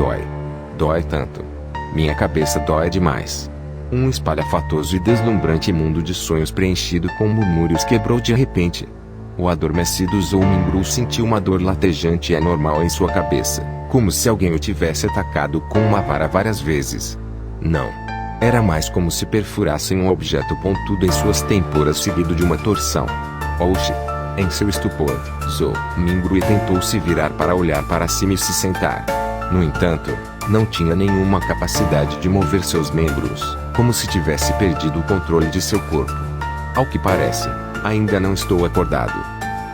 dói. Dói tanto. Minha cabeça dói demais. Um espalhafatoso e deslumbrante mundo de sonhos preenchido com murmúrios quebrou de repente. O adormecido Zoumingru sentiu uma dor latejante e anormal em sua cabeça, como se alguém o tivesse atacado com uma vara várias vezes. Não. Era mais como se perfurassem um objeto pontudo em suas têmporas seguido de uma torção. Oxi! Em seu estupor, Zoumingru tentou se virar para olhar para cima e se sentar. No entanto, não tinha nenhuma capacidade de mover seus membros, como se tivesse perdido o controle de seu corpo. Ao que parece, ainda não estou acordado.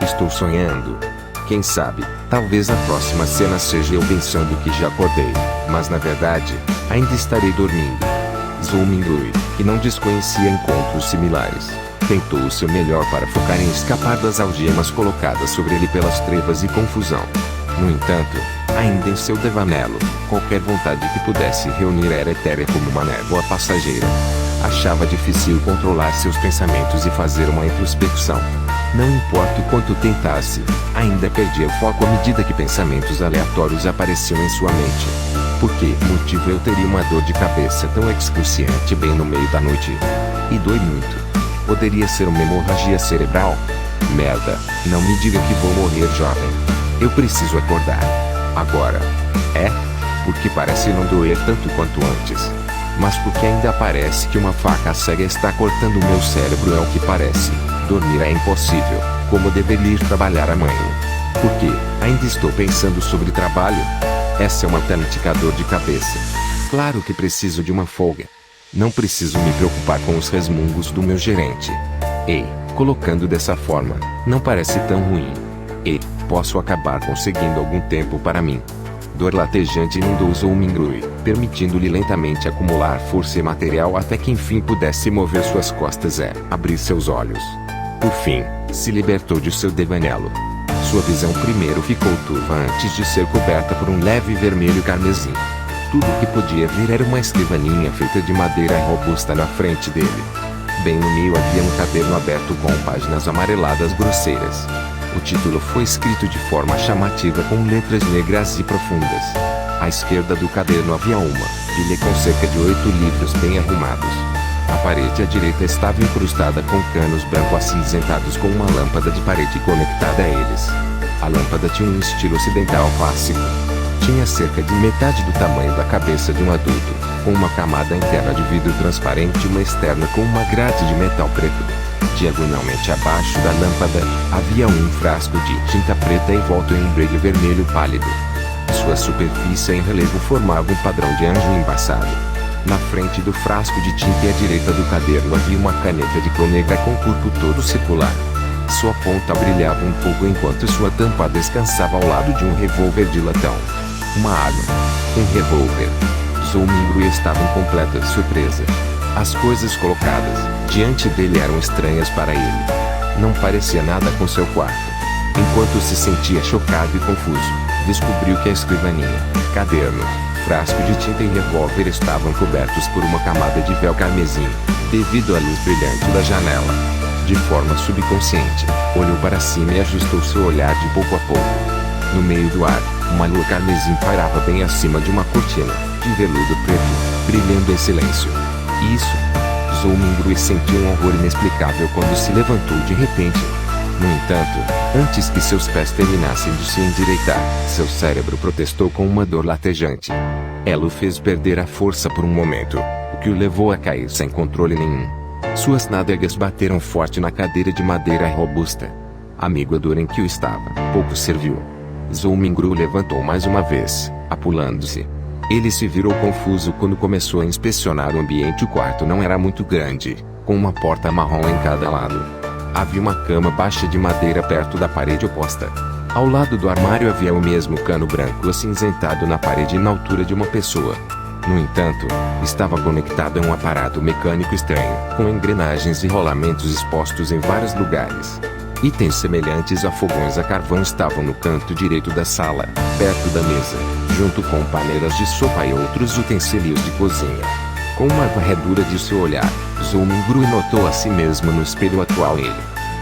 Estou sonhando. Quem sabe, talvez a próxima cena seja eu pensando que já acordei, mas na verdade, ainda estarei dormindo. Zoumingru, que não desconhecia encontros similares, tentou o seu melhor para focar em escapar das algemas colocadas sobre ele pelas trevas e confusão. No entanto, ainda em seu devanelo, qualquer vontade que pudesse reunir era etérea como uma névoa passageira. Achava difícil controlar seus pensamentos e fazer uma introspecção. Não importa o quanto tentasse, ainda perdia o foco à medida que pensamentos aleatórios apareciam em sua mente. Por que motivo eu teria uma dor de cabeça tão excruciante bem no meio da noite? E dói muito. Poderia ser uma hemorragia cerebral? Merda, não me diga que vou morrer jovem. Eu preciso acordar. Agora. É? Porque parece não doer tanto quanto antes. Mas porque ainda parece que uma faca cega está cortando o meu cérebro é o que parece. Dormir é impossível, como deveria ir trabalhar amanhã. Porque, ainda estou pensando sobre trabalho? Essa é uma autêntica dor de cabeça. Claro que preciso de uma folga. Não preciso me preocupar com os resmungos do meu gerente. Ei, colocando dessa forma, não parece tão ruim. E posso acabar conseguindo algum tempo para mim. Dor latejante inundou Zoumingru, permitindo-lhe lentamente acumular força e material até que enfim pudesse mover suas costas e abrir seus olhos. Por fim, se libertou de seu devanelo. Sua visão primeiro ficou turva antes de ser coberta por um leve vermelho carmesim. Tudo o que podia ver era uma escrivaninha feita de madeira robusta na frente dele. Bem no meio havia um caderno aberto com páginas amareladas grosseiras. O título foi escrito de forma chamativa com letras negras e profundas. À esquerda do caderno havia uma pilha com cerca de 8 livros bem arrumados. A parede à direita estava incrustada com canos branco-acinzentados com uma lâmpada de parede conectada a eles. A lâmpada tinha um estilo ocidental clássico. Tinha cerca de metade do tamanho da cabeça de um adulto, com uma camada interna de vidro transparente e uma externa com uma grade de metal preto. Diagonalmente abaixo da lâmpada, havia um frasco de tinta preta envolto em um brilho vermelho pálido. Sua superfície em relevo formava um padrão de anjo embaçado. Na frente do frasco de tinta e à direita do caderno havia uma caneta de cor negra com o corpo todo circular. Sua ponta brilhava um pouco enquanto sua tampa descansava ao lado de um revólver de latão. Uma arma. Um revólver. Zoumingru estava em completa surpresa. As coisas colocadas diante dele eram estranhas para ele. Não parecia nada com seu quarto. Enquanto se sentia chocado e confuso, descobriu que a escrivaninha, caderno, frasco de tinta e revólver estavam cobertos por uma camada de véu carmesim, devido à luz brilhante da janela. De forma subconsciente, olhou para cima e ajustou seu olhar de pouco a pouco. No meio do ar, uma lua carmesim pairava bem acima de uma cortina, de veludo preto, brilhando em silêncio. Isso. Zoumingru sentiu um horror inexplicável quando se levantou de repente. No entanto, antes que seus pés terminassem de se endireitar, seu cérebro protestou com uma dor latejante. Ela o fez perder a força por um momento, o que o levou a cair sem controle nenhum. Suas nádegas bateram forte na cadeira de madeira robusta. Amigo, a dor em que o estava, pouco serviu. Zoumingru levantou mais uma vez, apulando-se. Ele se virou confuso quando começou a inspecionar o ambiente. O quarto não era muito grande, com uma porta marrom em cada lado. Havia uma cama baixa de madeira perto da parede oposta. Ao lado do armário havia o mesmo cano branco acinzentado na parede na altura de uma pessoa. No entanto, estava conectado a um aparato mecânico estranho, com engrenagens e rolamentos expostos em vários lugares. Itens semelhantes a fogões a carvão estavam no canto direito da sala, perto da mesa, junto com paneiras de sopa e outros utensílios de cozinha. Com uma varredura de seu olhar, Zoumingru notou a si mesmo no espelho atual ele.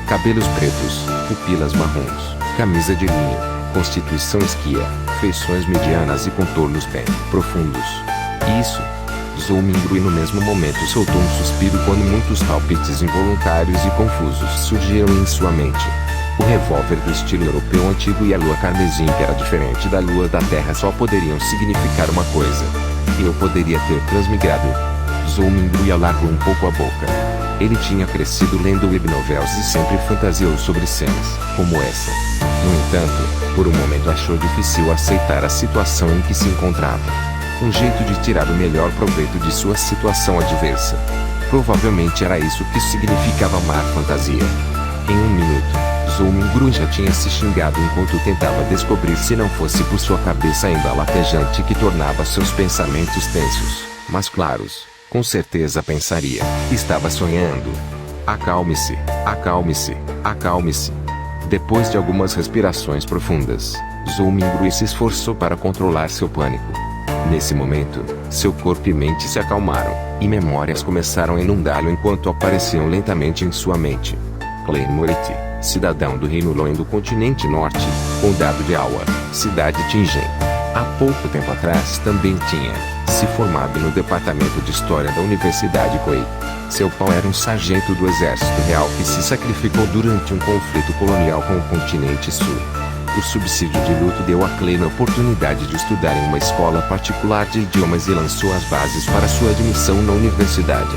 Cabelos pretos, pupilas marrons, camisa de linho, constituição esquia, feições medianas e contornos bem profundos. Isso. Zhou Mingru, e no mesmo momento soltou um suspiro quando muitos palpites involuntários e confusos surgiram em sua mente. O revólver do estilo europeu antigo e a lua carmesim, que era diferente da lua da Terra, só poderiam significar uma coisa. Eu poderia ter transmigrado. Zhou Mingru alargou um pouco a boca. Ele tinha crescido lendo webnovels e sempre fantasiou sobre cenas como essa. No entanto, por um momento achou difícil aceitar a situação em que se encontrava. Um jeito de tirar o melhor proveito de sua situação adversa. Provavelmente era isso que significava amar fantasia. Em um minuto, Zhou Mingru já tinha se xingado enquanto tentava descobrir se não fosse por sua cabeça ainda latejante que tornava seus pensamentos tensos, mas claros. Com certeza pensaria, estava sonhando. Acalme-se, acalme-se, acalme-se. Depois de algumas respirações profundas, Zhou Mingru se esforçou para controlar seu pânico. Nesse momento, seu corpo e mente se acalmaram, e memórias começaram a inundá-lo enquanto apareciam lentamente em sua mente. Clay Moretti, cidadão do Reino Loen do continente norte, condado de Awa, cidade Tingen. Há pouco tempo atrás também tinha se formado no departamento de História da Universidade Koei. Seu pai era um sargento do Exército Real que se sacrificou durante um conflito colonial com o continente sul. O subsídio de luto deu a Clay a oportunidade de estudar em uma escola particular de idiomas e lançou as bases para sua admissão na universidade.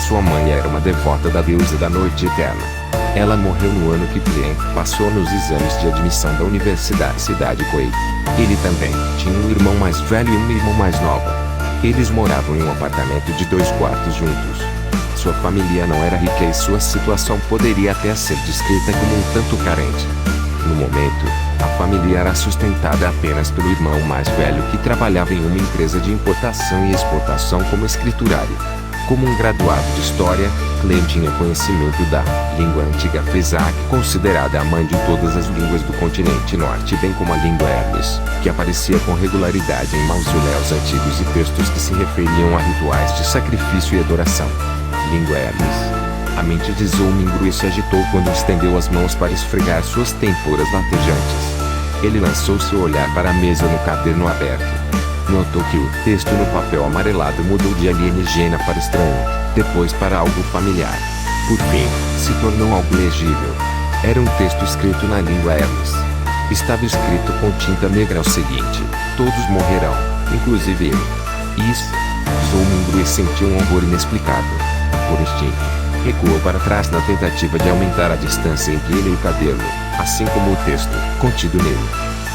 Sua mãe era uma devota da deusa da noite eterna. Ela morreu no ano que Clay passou nos exames de admissão da Universidade Koei. Ele também tinha um irmão mais velho e uma irmã mais nova. Eles moravam em um apartamento de 2 quartos juntos. Sua família não era rica e sua situação poderia até ser descrita como um tanto carente. No momento, a família era sustentada apenas pelo irmão mais velho que trabalhava em uma empresa de importação e exportação como escriturário. Como um graduado de História, Clay tinha conhecimento da língua antiga Fesak, considerada a mãe de todas as línguas do continente norte, bem como a língua Hermes, que aparecia com regularidade em mausoléus antigos e textos que se referiam a rituais de sacrifício e adoração. Língua Hermes. A mente de Zhou Mingru se agitou quando estendeu as mãos para esfregar suas têmporas latejantes. Ele lançou seu olhar para a mesa no caderno aberto. Notou que o texto no papel amarelado mudou de alienígena para estranho, depois para algo familiar. Por fim, se tornou algo legível. Era um texto escrito na língua Hermes. Estava escrito com tinta negra o seguinte: todos morrerão, inclusive ele. Isso. Zhou Mingru sentiu um horror inexplicável. Por instinto, recuou para trás na tentativa de aumentar a distância entre ele e o caderno, assim como o texto contido nele.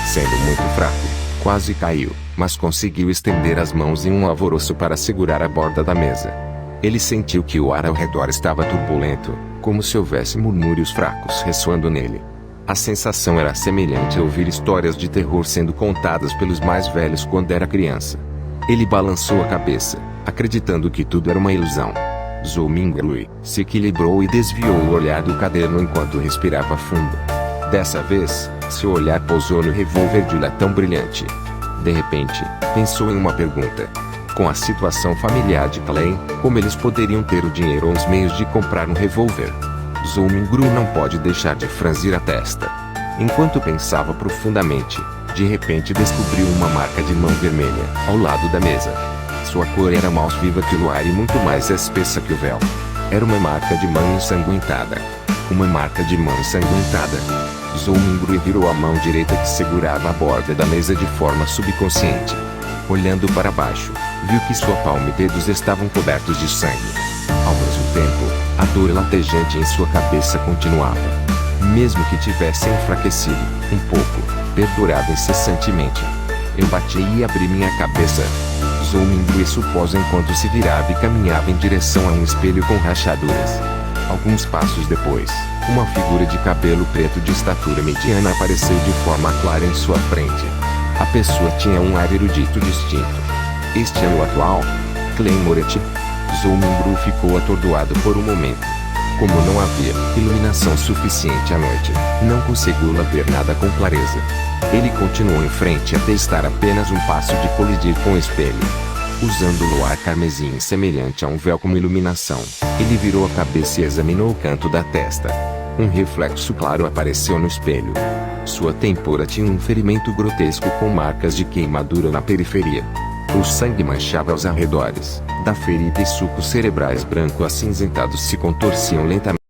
Sendo muito fraco, quase caiu, mas conseguiu estender as mãos em um alvoroço para segurar a borda da mesa. Ele sentiu que o ar ao redor estava turbulento, como se houvesse murmúrios fracos ressoando nele. A sensação era semelhante a ouvir histórias de terror sendo contadas pelos mais velhos quando era criança. Ele balançou a cabeça, acreditando que tudo era uma ilusão. Zhou Mingru se equilibrou e desviou o olhar do caderno enquanto respirava fundo. Dessa vez, seu olhar pousou no revólver de latão brilhante. De repente, pensou em uma pergunta. Com a situação familiar de Clay, como eles poderiam ter o dinheiro ou os meios de comprar um revólver? Zhou Mingru não pode deixar de franzir a testa. Enquanto pensava profundamente, de repente descobriu uma marca de mão vermelha ao lado da mesa. Sua cor era mais viva que o luar e muito mais espessa que o véu. Era uma marca de mão ensanguentada. Uma marca de mão ensanguentada. Zhou Mingru virou a mão direita que segurava a borda da mesa de forma subconsciente. Olhando para baixo, viu que sua palma e dedos estavam cobertos de sangue. Ao mesmo tempo, a dor latejante em sua cabeça continuava. Mesmo que tivesse enfraquecido um pouco, perdurava incessantemente. Eu bati e abri minha cabeça. Zhou Mingru supôs enquanto se virava e caminhava em direção a um espelho com rachaduras. Alguns passos depois, uma figura de cabelo preto de estatura mediana apareceu de forma clara em sua frente. A pessoa tinha um ar erudito distinto. Este é o atual? Clay Moretti? Zhou Mingru ficou atordoado por um momento. Como não havia iluminação suficiente à noite, não conseguiu ver nada com clareza. Ele continuou em frente até estar apenas um passo de colidir com o espelho. Usando o luar carmesim semelhante a um véu como iluminação, ele virou a cabeça e examinou o canto da testa. Um reflexo claro apareceu no espelho. Sua têmpora tinha um ferimento grotesco com marcas de queimadura na periferia. O sangue manchava os arredores da ferida e sucos cerebrais branco-acinzentados se contorciam lentamente.